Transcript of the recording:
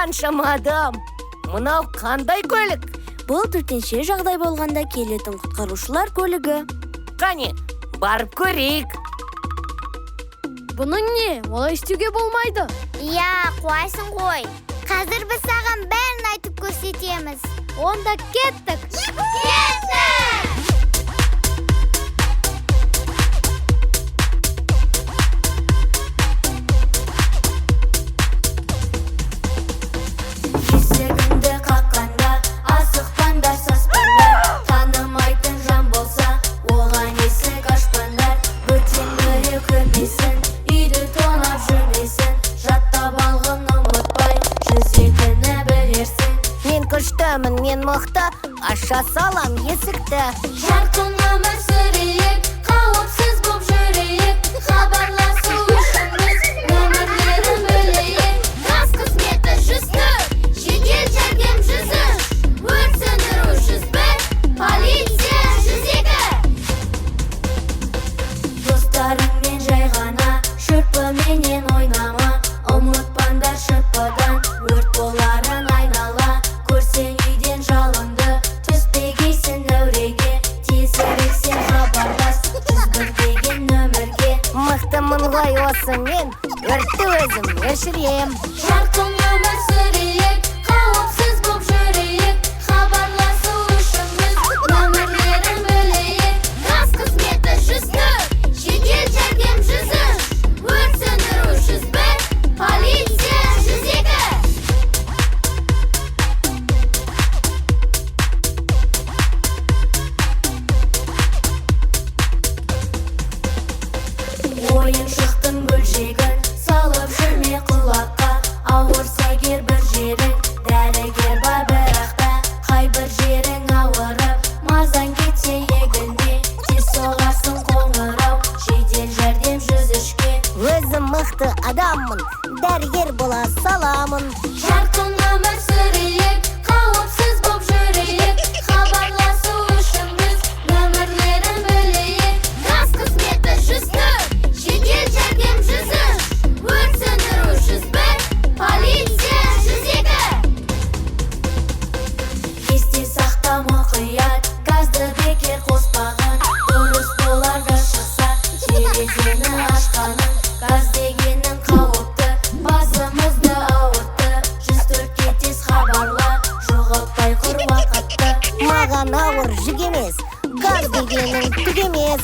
Қаншама адам. Мынау қандай көлік? Бұл төтенше жағдай болғанда келетін құтқарушылар көлігі. Қане, барып көрейік. Бұның не? Олай істеуге болмайды. Я, қойсын ғой. Қазір біз саған бәрін айтып көрсетеміз. Онда кеттік. Кеттік! Есігіңді қаққанда асықпаңдар, саспаңдар. Танымайтын жан болса, оған есік ашпаңдар. Бөтен біреу көрмесін, үйді тонап жүрмесін. Жаттап алғын ұмытпай, жүзетіні білерсің. Мен күштімін, мен мықты, аша салам есікті. Жарқын өмір сүрейік, қауіпсіз боп жүрейік. Хабарласу үшін біз нөмірлерін білейік. Газ қызметі 104, жедел жәрдем 103, өрт сөндіру 101, полиция 102. Достарыңмен жай ғана шырпыменен ойнама. Ұмытпаңдар шырпыдан өрт боларын айнала. Көрсең үйден жалынды, түспегейсің әуреге. Тезірек сен хабарлас 101 деген нөмірге. Мықтымын ғой осы мен, өртті өзім өшірем. Жарқын өмір сүрейік, қауіпсіз боп жүрейік. Хабарласу үшін біз нөмірлерін білейік. Газ қызметі 104, жедел жәрдем 103, өрт сөндіру 101, полиция 102. Ойыншықтың бөлшегін салып жүрме құлаққа. Ауырса егер бір жерің, дәрігер бар бірақта. Қай бір жерің ауырып, мазаң кетсе егінде, тез соғарсың қоңырау, жедел жәрдем 103-ке. Өзім мықты адаммын, дәрігер бола саламын. Жарқын өмір сүрейік, қауіпсіз боп жүрейік. Хабарласу үшін біз нөмірлерін білейік. Газ қызметі 104, жедел жәрдем 103, өрт сөндіру 101, полиция 102. Есте сақта мұқият, газды бекер қоспағын. Дұрыс болар газ шықса, терезені ашқаның. Газ дегенің қауіпті, басымызды ауыртты. 104-ке тез хабарла, жоғалтпай құр уақытты. Маған ауыр жүк емес, газ дегенің түк емес.